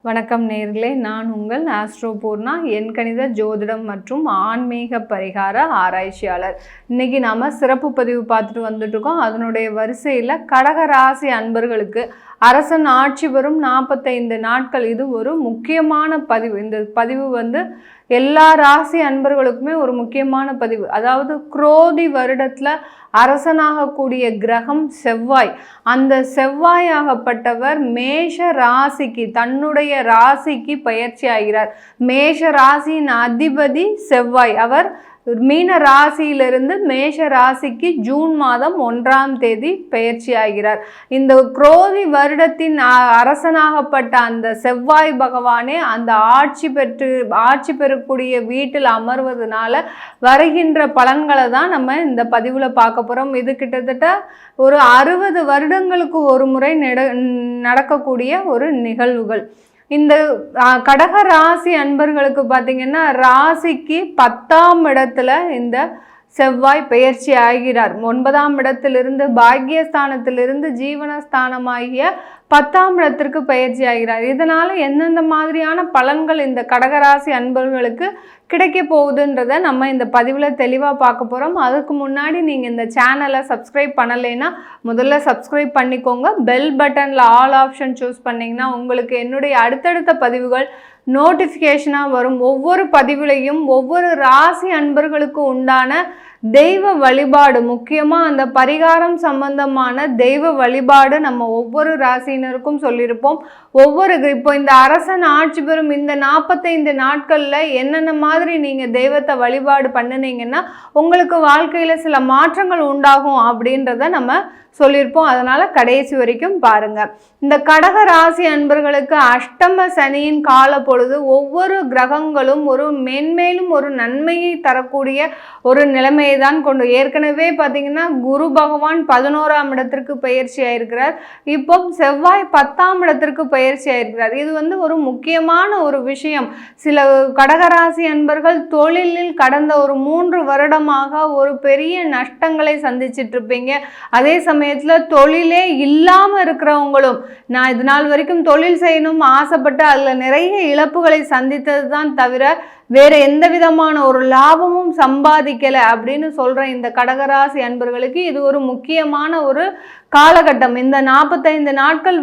வணக்கம் நேயர்களே, நான் உங்கள் ஆஸ்ட்ரோ பூர்ணா, எண்கணித ஜோதிடம் மற்றும் ஆன்மீக பரிகார ஆராய்ச்சியாளர். இன்னைக்கு நாம சிறப்பு பதிவு பார்த்துட்டு வந்துட்டு இருக்கோம். அதனுடைய வரிசையில் கடகராசி அன்பர்களுக்கு அரசன் ஆட்சி பெறும் 45 நாட்கள். இது ஒரு முக்கியமான பதிவு. இந்த பதிவு எல்லா ராசி அன்பர்களுக்குமே ஒரு முக்கியமான பதிவு. அதாவது குரோதி வருடத்தில் அரசனாகக்கூடிய கிரகம் செவ்வாய். அந்த செவ்வாயாகப்பட்டவர் மேஷ ராசிக்கு, தன்னுடைய ராசிக்கு பயிற்சி ஆகிறார். மேஷ ராசியின் அதிபதி செவ்வாய். அவர் மீன ராசியிலிருந்து மேஷ ராசிக்கு ஜூன் மாதம் 1ஆம் தேதி பயிற்சி ஆகிறார். இந்த குரோதி வருடத்தின் அரசனாகப்பட்ட அந்த செவ்வாய் பகவானே அந்த ஆட்சி பெறக்கூடிய வீட்டில் அமர்வதனால வருகின்ற பலன்களை தான் நம்ம இந்த பதிவில் பார்க்க போகிறோம். இது கிட்டத்தட்ட ஒரு 60 வருடங்களுக்கு ஒரு முறை நடக்கக்கூடிய ஒரு நிகழ்வுகள். இந்த கடக ராசி அன்பர்களுக்கு பார்த்தீங்கன்னா ராசிக்கு 10ஆம் இடத்துல இந்த செவ்வாய் பெயர்ச்சி ஆகிறார். 9ஆம் இடத்திலிருந்து பாக்கியஸ்தானத்திலிருந்து ஜீவனஸ்தானமாகிய 10ஆம் இடத்திற்கு பயிற்சி ஆகிறார். இதனால் எந்தெந்த மாதிரியான பலன்கள் இந்த கடகராசி அன்பர்களுக்கு கிடைக்க போகுதுன்றதை நம்ம இந்த பதிவில் தெளிவாக பார்க்க போகிறோம். அதுக்கு முன்னாடி நீங்கள் இந்த சேனலை சப்ஸ்கிரைப் பண்ணலைன்னா முதல்ல சப்ஸ்கிரைப் பண்ணிக்கோங்க. பெல் பட்டனில் ஆல் ஆப்ஷன் சூஸ் பண்ணிங்கன்னா உங்களுக்கு என்னுடைய அடுத்தடுத்த பதிவுகள் நோட்டிஃபிகேஷனாக வரும். ஒவ்வொரு பதிவுலையும் ஒவ்வொரு ராசி அன்பர்களுக்கு உண்டான தெய்வ வழிபாடு, முக்கியமாக அந்த பரிகாரம் சம்பந்தமான தெய்வ வழிபாடு நம்ம ஒவ்வொரு ராசியினருக்கும் சொல்லியிருப்போம். இப்போ இந்த அரசன் ஆட்சி பெறும் இந்த 45 நாட்களில் என்னென்ன மாதிரி நீங்கள் தெய்வத்தை வழிபாடு பண்ணினீங்கன்னா உங்களுக்கு வாழ்க்கையில் சில மாற்றங்கள் உண்டாகும் அப்படின்றத நம்ம சொல்லியிருப்போம். அதனால் கடைசி வரைக்கும் பாருங்கள். இந்த கடக ராசி அன்பர்களுக்கு அஷ்டம சனியின் கால பொழுது ஒவ்வொரு கிரகங்களும் ஒரு மென்மேலும் ஒரு நன்மையை தரக்கூடிய ஒரு நிலைமையை தான் கொண்டு. ஏற்கனவே பார்த்தீங்கன்னா குரு பகவான் 11ஆம் இடத்திற்கு பயிற்சி ஆயிருக்கிறார். இப்போ செவ்வாய் 10ஆம் இடத்திற்கு பயிற்சி ஆயிருக்கிறார். இது ஒரு முக்கியமான ஒரு விஷயம். சில கடகராசி அன்பர்கள் தொழிலில் கடந்த ஒரு 3 வருடமாக ஒரு பெரிய நஷ்டங்களை சந்திச்சிட்டு இருப்பீங்க. அதே சமயத்தில் தொழிலே இல்லாமல் இருக்கிறவங்களும், நான் இது நாள் வரைக்கும் தொழில் செய்யணும் ஆசைப்பட்டு அதில் நிறைய இழப்புகளை சந்தித்தது தான் தவிர வேறு எந்த விதமான ஒரு லாபமும் சம்பாதிக்கலை அப்படின்னு சொல்கிற இந்த கடகராசி அன்பர்களுக்கு இது ஒரு முக்கியமான ஒரு காலகட்டம். இந்த 45 நாட்கள்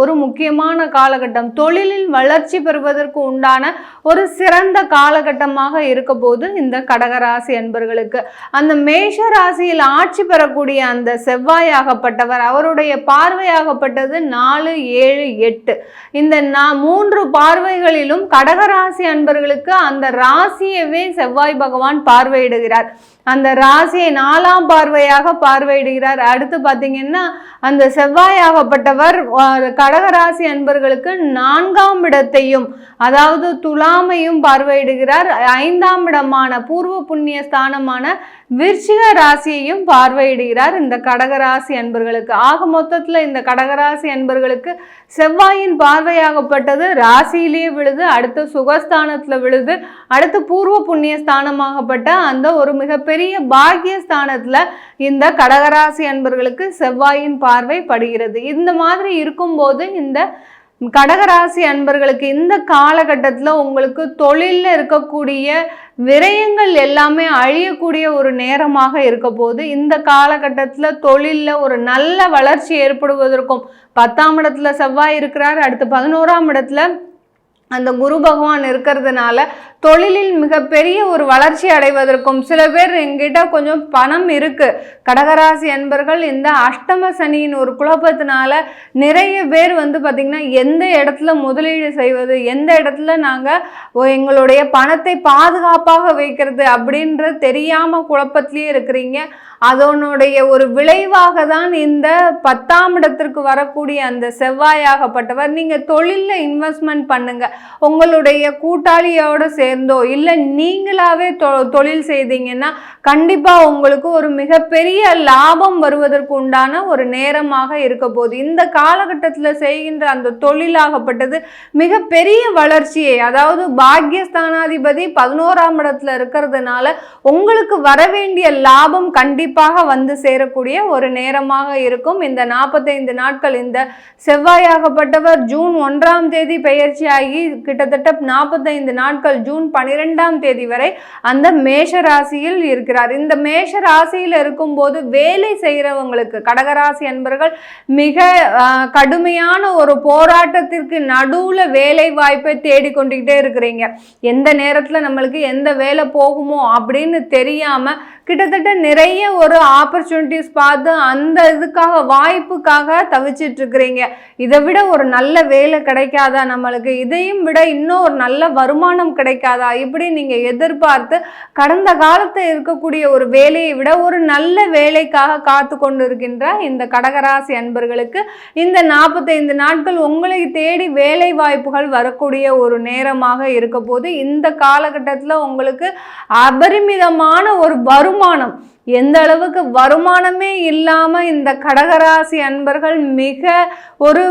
ஒரு முக்கியமான காலகட்டம். தொழிலில் வளர்ச்சி பெறுவதற்கு உண்டான ஒரு சிறந்த காலகட்டமாக இருக்க போது இந்த கடகராசி அன்பர்களுக்கு. அந்த மேஷ ராசியில் ஆட்சி பெறக்கூடிய அந்த செவ்வாயாகப்பட்டவர், அவருடைய பார்வையாகப்பட்டது 4, 7, 8. இந்த 3 பார்வைகளிலும் கடகராசி அன்பர்களுக்கு அந்த ராசியவே செவ்வாய் பகவான் பார்வையிடுகிறார். அந்த ராசியை 4ஆம் பார்வையாக பார்வையிடுகிறார். அடுத்து பார்த்தீங்கன்னா அந்த செவ்வாயாகப்பட்டவர் கடகராசி அன்பர்களுக்கு 4ஆம் இடத்தையும், அதாவது துலாமையும் பார்வையிடுகிறார். 5ஆம் இடமான பூர்வ புண்ணிய ஸ்தானமான விருச்சிக ராசியையும் பார்வையிடுகிறார் இந்த கடகராசி அன்பர்களுக்கு. ஆக மொத்தத்தில் இந்த கடகராசி அன்பர்களுக்கு செவ்வாயின் பார்வையாகப்பட்டது ராசியிலேயே விழுது, அடுத்து சுகஸ்தானத்தில் விழுது, அடுத்து பூர்வ புண்ணிய ஸ்தானமாகப்பட்ட அந்த ஒரு மிகப்பெரிய பாக்கியஸ்தானத்துல இந்த கடகராசி அன்பர்களுக்கு செவ்வாயின் பார்வை படுகிறது. இந்த மாதிரி இருக்கும்போது இந்த கடகராசி அன்பர்களுக்கு இந்த காலகட்டத்தில் உங்களுக்கு தொழிலில் இருக்கக்கூடிய விரயங்கள் எல்லாமே அழியக்கூடிய ஒரு நேரமாக இருக்க போது. இந்த காலகட்டத்தில் தொழிலில் ஒரு நல்ல வளர்ச்சி ஏற்படுவதற்கும் 10ஆம் இடத்துல செவ்வாய் இருக்கிறார், அடுத்து 11ஆம் இடத்துல அந்த குரு பகவான் இருக்கிறதுனால தொழிலில் மிகப்பெரிய ஒரு வளர்ச்சி அடைவதற்கும், சில பேர் எங்கிட்ட கொஞ்சம் பணம் இருக்கு, கடகராசி அன்பர்கள் இந்த அஷ்டம சனியின் ஒரு குழப்பத்தினால நிறைய பேர் பார்த்திங்கன்னா எந்த இடத்துல முதலீடு செய்வது, எந்த இடத்துல நாங்கள் எங்களுடைய பணத்தை பாதுகாப்பாக வைக்கிறது அப்படின்ற தெரியாமல் குழப்பத்திலேயே இருக்கிறீங்க. அதனுடைய ஒரு விளைவாக தான் இந்த 10ஆம் இடத்திற்கு வரக்கூடிய அந்த செவ்வாயாகப்பட்டவர். நீங்கள் தொழிலில் இன்வெஸ்ட்மெண்ட் பண்ணுங்க, உங்களுடைய கூட்டாளியோட சேர்ந்தோ இல்லை நீங்களாவே தொழில் செய்தீங்கன்னா கண்டிப்பாக உங்களுக்கு ஒரு மிகப்பெரிய லாபம் வருவதற்கு உண்டான ஒரு நேரமாக இருக்க போது. இந்த காலகட்டத்தில் செய்கின்ற அந்த தொழிலாகப்பட்டது மிகப்பெரிய வளர்ச்சியை, அதாவது பாக்கியஸ்தானாதிபதி 11ஆம் இடத்துல இருக்கிறதுனால உங்களுக்கு வர வேண்டிய லாபம் கண்டிப்பாக கண்டிப்பாக வந்து சேரக்கூடிய ஒரு நேரமாக இருக்கும். இந்த 45 நாட்கள் இந்த செவ்வாயாகப்பட்டவர் ஜூன் 1ஆம் தேதி பெயர்ச்சியாகி கிட்டத்தட்ட 45 நாட்கள் ஜூன் 12ஆம் தேதி வரை அந்த மேஷ ராசியில் இருக்கிறார். இந்த மேஷ ராசியில் இருக்கும்போது வேலை செய்கிறவங்களுக்கு, கடகராசி அன்பர்கள் மிக கடுமையான ஒரு போராட்டத்திற்கு நடுவுல வேலை வாய்ப்பை தேடிக்கொண்டுகிட்டே இருக்கிறீங்க. எந்த நேரத்துல நம்மளுக்கு எந்த வேலை போகுமோ அப்படின்னு தெரியாம கிட்டத்தட்ட நிறைய ஒரு ஆப்பர்ச்சுனிட்டிஸ் பார்த்து அந்த இதுக்காக வாய்ப்புக்காக தவிச்சிட்டு இருக்கிறீங்க. இதை விட ஒரு நல்ல வேலை கிடைக்காதா நம்மளுக்கு, இதையும் விட இன்னும் ஒரு நல்ல வருமானம் கிடைக்காதா, இப்படி நீங்க எதிர்பார்த்து கடந்த காலத்தில் இருக்கக்கூடிய ஒரு வேலையை விட ஒரு நல்ல வேலைக்காக காத்து கொண்டு இருக்கின்ற இந்த கடகராசி அன்பர்களுக்கு இந்த 45 நாட்கள் உங்களை தேடி வேலை வாய்ப்புகள் வரக்கூடிய ஒரு நேரமாக இருக்க போது. இந்த காலகட்டத்தில் உங்களுக்கு அபரிமிதமான ஒரு வருமானம், எந்த அளவுக்கு வருமானமே இல்லாம இந்த கடகராசி அன்பர்கள் மிக ஒரு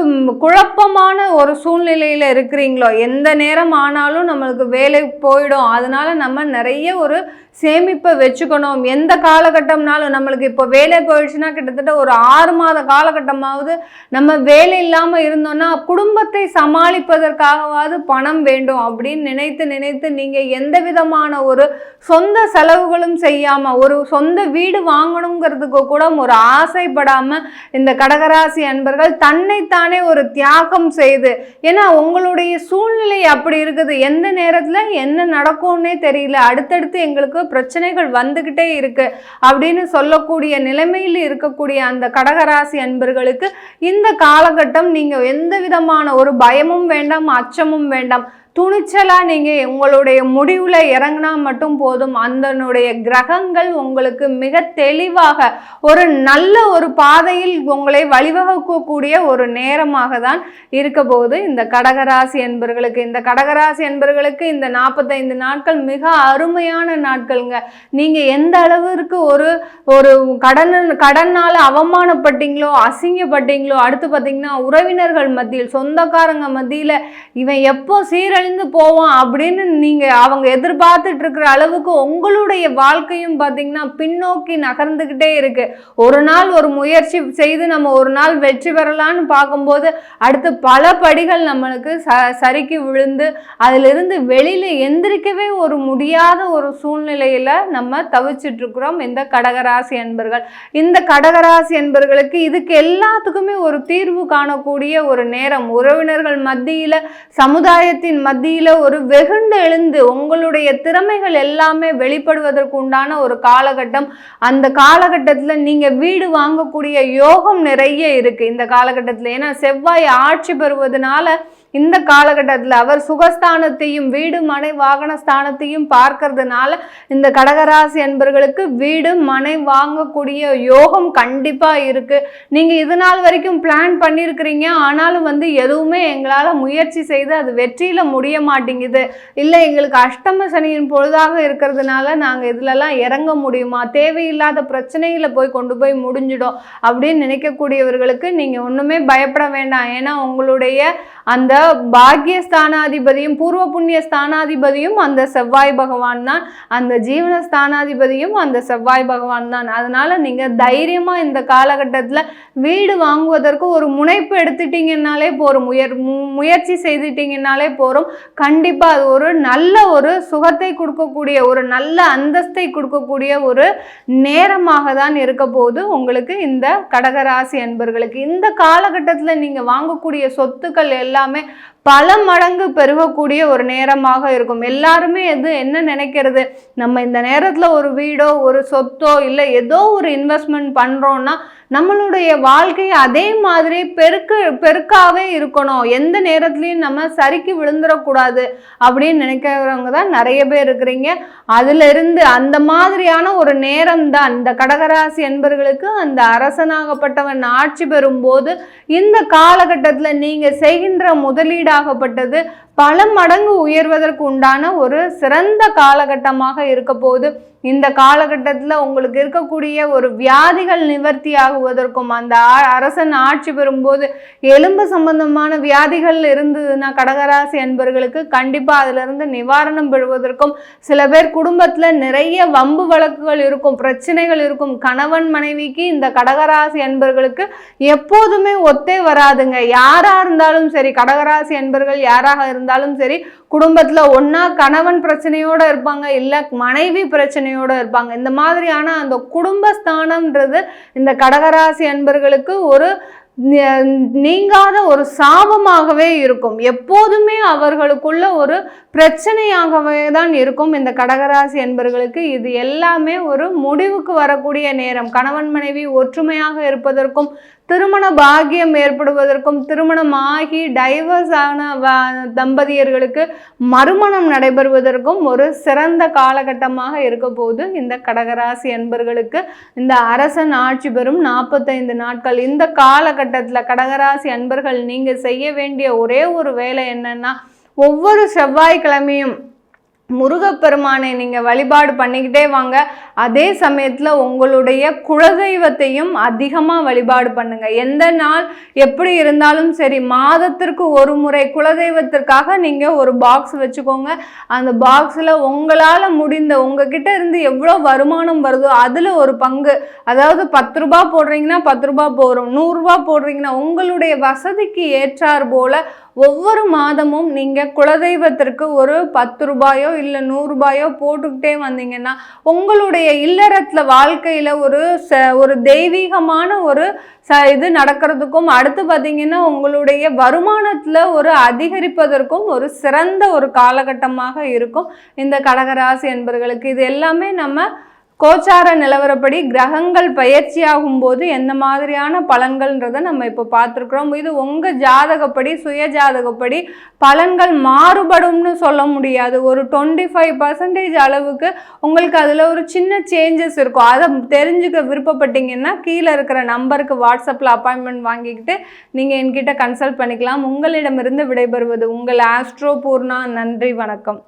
குழப்பமான ஒரு சூழ்நிலையில இருக்கிறீங்களோ, எந்த நேரம் ஆனாலும் நம்மளுக்கு வேலை போயிடும், அதனால நம்ம நிறைய ஒரு சேமிப்பை வச்சுக்கணும். எந்த காலகட்டம்னாலும் நம்மளுக்கு இப்போ வேலை போயிடுச்சுன்னா கிட்டத்தட்ட ஒரு 6 மாத காலகட்டமாவது நம்ம வேலை இல்லாமல் இருந்தோம்னா குடும்பத்தை சமாளிப்பதற்காகவாவது பணம் வேண்டும் அப்படின்னு நினைத்து நீங்கள் எந்த விதமான ஒரு சொந்த செலவுகளும் செய்யாமல் ஒரு சொந்த வீடு வாங்கணுங்கிறதுக்கு கூட ஒரு ஆசைப்படாம இந்த கடகராசி அன்பர்கள் தன்னைத்தானே ஒரு தியாகம் செய்து, ஏன்னா உங்களுடைய சூழ்நிலை அப்படி இருக்குது, எந்த நேரத்தில் என்ன நடக்கும்னே தெரியல, அடுத்தடுத்து எங்களுக்கு பிரச்சனைகள் வந்துகிட்டே இருக்கு அப்படின்னு சொல்லக்கூடிய நிலைமையில் இருக்கக்கூடிய அந்த கடகராசி அன்பர்களுக்கு இந்த காலகட்டம் நீங்க எந்த விதமான ஒரு பயமும் வேண்டாம், அச்சமும் வேண்டாம். துணிச்சலா நீங்க உங்களுடைய முடிவுல இறங்கினா மட்டும் போதும். அதனுடைய கிரகங்கள் உங்களுக்கு மிக தெளிவாக ஒரு நல்ல ஒரு பாதையில் உங்களை வழிவகுக்கக்கூடிய ஒரு நேரமாக தான் இருக்க போது இந்த கடகராசி என்பர்களுக்கு. இந்த கடகராசி என்பர்களுக்கு இந்த 45 நாட்கள் மிக அருமையான நாட்கள்ங்க. நீங்க எந்த அளவிற்கு ஒரு ஒரு கடனால அவமானப்பட்டீங்களோ, அசிங்கப்பட்டீங்களோ, அடுத்து பார்த்தீங்கன்னா உறவினர்கள் மத்தியில், சொந்தக்காரங்க மத்தியில இவன் எப்போ சீரழி போவான் அப்படின்னு நீங்க அவங்க எதிர்பார்த்துட்டு இருக்கிற அளவுக்கு உங்களுடைய வாழ்க்கையும் பாத்தீங்கன்னா பின்னோக்கி நகர்ந்துகிட்டே இருக்கு. ஒரு நாள் ஒரு முயற்சி செய்து நம்ம ஒரு நாள் வெற்றி பெறலான்னு பார்க்கும்போது அடுத்து பல படிகள் நம்மளுக்கு சறுக்கி விழுந்து அதிலிருந்து வெளியில எந்திரிக்கவே ஒரு முடியாத ஒரு சூழ்நிலையில நம்ம தவிச்சிட்டு இருக்கிறோம் இந்த கடகராசி அன்பர்கள். இந்த கடகராசி அன்பர்களுக்கு இதுக்கு எல்லாத்துக்குமே ஒரு தீர்வு காணக்கூடிய ஒரு நேரம். உறவினர்கள் மத்தியில, சமுதாயத்தின் மத்தியில ஒரு வெகுண்டு எழுந்து உங்களுடைய திறமைகள் எல்லாமே வெளிப்படுவதற்கு உண்டான ஒரு காலகட்டம். அந்த காலகட்டத்தில் நீங்க வீடு வாங்கக்கூடிய யோகம் நிறைய இருக்கு இந்த காலகட்டத்தில். ஏன்னா செவ்வாய் ஆட்சி பெறுவதனால இந்த காலகட்டத்தில் அவர் சுகஸ்தானத்தையும் வீடு மனை வாகன ஸ்தானத்தையும் பார்க்கறதுனால இந்த கடகராசி அன்பர்களுக்கு வீடு மனை வாங்கக்கூடிய யோகம் கண்டிப்பா இருக்கு. நீங்க இது நாள் வரைக்கும் பிளான் பண்ணியிருக்கிறீங்க, ஆனாலும் எதுவுமே எங்களால் முயற்சி செய்து அது வெற்றியில முடிய மாட்டேங்குது, இல்லை எங்களுக்கு அஷ்டம சனியின் பொழுதாக இருக்கிறதுனால நாங்கள் இதுலலாம் இறங்க முடியுமா, தேவையில்லாத பிரச்சனைகளை கொண்டு போய் முடிஞ்சிடும் அப்படின்னு நினைக்கக்கூடியவர்களுக்கு நீங்க ஒண்ணுமே பயப்பட வேண்டாம். ஏன்னா உங்களுடைய அந்த பாக்கிய ஸ்தானாதிபதியும் பூர்வ புண்ணிய ஸ்தானாதிபதியும் அந்த செவ்வாய் பகவான் தான், அந்த ஜீவன ஸ்தானாதிபதியும் அந்த செவ்வாய் பகவான் தான். அதனால நீங்க தைரியமா இந்த காலகட்டத்தில் வீடு வாங்குவதற்கு ஒரு முனைப்பு எடுத்துட்டீங்கன்னாலே போறோம், முயற்சி செய்துட்டீங்கன்னாலே போறோம். கண்டிப்பா அது ஒரு நல்ல ஒரு சுகத்தை கொடுக்கக்கூடிய, ஒரு நல்ல அந்தஸ்தை கொடுக்கக்கூடிய ஒரு நேரமாக தான் இருக்க போது உங்களுக்கு இந்த கடகராசி அன்பர்களுக்கு. இந்த காலகட்டத்தில் நீங்க வாங்கக்கூடிய சொத்துக்கள் எல்லாமே பல மடங்கு பெருகக்கூடிய ஒரு நேரமாக இருக்கும். எல்லாருமே என்ன நினைக்கிறது, நம்ம இந்த நேரத்தில் ஒரு வீடோ ஒரு சொத்தோ இல்லை ஏதோ ஒரு இன்வெஸ்ட்மெண்ட் பண்ணுறோன்னா நம்மளுடைய வாழ்க்கை அதே மாதிரி பெருக்காவே இருக்கணும், எந்த நேரத்துலையும் நம்ம சரிக்கு விழுந்துடக்கூடாது அப்படின்னு நினைக்கிறவங்க தான் நிறைய பேர் இருக்கிறீங்க. அதுல இருந்து அந்த மாதிரியான ஒரு நேரம் தான் இந்த கடகராசி என்பர்களுக்கு அந்த அரசனாகப்பட்டவன் ஆட்சி பெறும்போது இந்த காலகட்டத்தில் நீங்க செய்கின்ற முதலீடாகப்பட்டது பல மடங்கு உயர்வதற்கு உண்டான ஒரு சிறந்த காலகட்டமாக இருக்க போது. இந்த காலகட்டத்தில் உங்களுக்கு இருக்கக்கூடிய ஒரு வியாதிகள் நிவர்த்தி ஆகுவதற்கும், அந்த அரசன் ஆட்சி பெறும்போது எலும்பு சம்பந்தமான வியாதிகள் இருந்ததுன்னா கடகராசி அன்பர்களுக்கு கண்டிப்பாக அதிலிருந்து நிவாரணம் பெறுவதற்கும், சில பேர் குடும்பத்தில் நிறைய வம்பு வழக்குகள் இருக்கும், பிரச்சனைகள் இருக்கும். கணவன் மனைவிக்கு இந்த கடகராசி அன்பர்களுக்கு எப்போதுமே ஒத்தே வராதுங்க. யாராக இருந்தாலும் சரி, கடகராசி அன்பர்கள் யாராக இருந்தாலும் சரி, குடும்பத்தில் ஒன்றா கணவன் பிரச்சனையோடு இருப்பாங்க, இல்லை மனைவி பிரச்சனையோடு இருப்பாங்க. இந்த மாதிரியான அந்த குடும்பஸ்தானம்ன்றது இந்த கடகராசி அன்பர்களுக்கு ஒரு நீங்காத ஒரு சாபமாகவே இருக்கும். எப்போதுமே அவர்களுக்குள்ள ஒரு பிரச்சனையாகவே தான் இருக்கும் இந்த கடகராசி என்பர்களுக்கு. இது எல்லாமே ஒரு முடிவுக்கு வரக்கூடிய நேரம். கணவன் மனைவி ஒற்றுமையாக இருப்பதற்கும், திருமண பாக்கியம் ஏற்படுவதற்கும், திருமணமாகி டைவர்ஸ் ஆன தம்பதியர்களுக்கு மறுமணம் நடைபெறுவதற்கும் ஒரு சிறந்த காலகட்டமாக இருக்க போது இந்த கடகராசி அன்பர்களுக்கு. இந்த அரசன் ஆட்சி பெறும் 45 நாட்கள் இந்த காலகட்டத்தில் கடகராசி அன்பர்கள் நீங்கள் செய்ய வேண்டிய ஒரே ஒரு வேலை என்னன்னா, ஒவ்வொரு செவ்வாய்க்கிழமையும் முருகப்பெருமானை நீங்கள் வழிபாடு பண்ணிக்கிட்டே வாங்க. அதே சமயத்தில் உங்களுடைய குலதெய்வத்தையும் அதிகமாக வழிபாடு பண்ணுங்க. எந்த நாள் எப்படி இருந்தாலும் சரி, மாதத்திற்கு ஒரு முறை குலதெய்வத்திற்காக நீங்கள் ஒரு பாக்ஸ் வச்சுக்கோங்க. அந்த பாக்ஸில் உங்களால் முடிந்த, உங்ககிட்ட இருந்து எவ்வளோ வருமானம் வருதோ அதில் ஒரு பங்கு, அதாவது 10 ரூபா போடுறீங்கன்னா 10 ரூபா போகிறோம், 100 ரூபா போடுறீங்கன்னா உங்களுடைய வசதிக்கு ஏற்றார் போல ஒவ்வொரு மாதமும் நீங்கள் குலதெய்வத்திற்கு ஒரு 10 ரூபாயோ இல்லை 100 ரூபாயோ போட்டுக்கிட்டே வந்தீங்கன்னா உங்களுடைய இல்லறத்தில் வாழ்க்கையில் ஒரு தெய்வீகமான ஒரு இது நடக்கிறதுக்கும், அடுத்து பார்த்தீங்கன்னா உங்களுடைய வருமானத்தில் ஒரு அதிகரிப்பதற்கும் ஒரு சிறந்த ஒரு காலகட்டமாக இருக்கும் இந்த கடகராசி என்பவர்களுக்கு. இது எல்லாமே நம்ம கோச்சார நிலவரப்படி கிரகங்கள் பயிற்சியாகும் போது எந்த மாதிரியான பலன்கள்ன்றதை நம்ம இப்போ பார்த்துருக்குறோம். இது உங்கள் ஜாதகப்படி, சுய ஜாதகப்படி பலன்கள் மாறுபடும்னு சொல்ல முடியாது. ஒரு 25% அளவுக்கு உங்களுக்கு அதில் ஒரு சின்ன சேஞ்சஸ் இருக்கும். அதை தெரிஞ்சுக்க விருப்பப்பட்டீங்கன்னா கீழே இருக்கிற நம்பருக்கு வாட்ஸ்அப்பில் அப்பாயின்மெண்ட் வாங்கிக்கிட்டு நீங்கள் என்கிட்ட கன்சல்ட் பண்ணிக்கலாம். உங்களிடமிருந்து விடைபெறுவது உங்கள் ஆஸ்ட்ரோ பூர்ணா. நன்றி, வணக்கம்.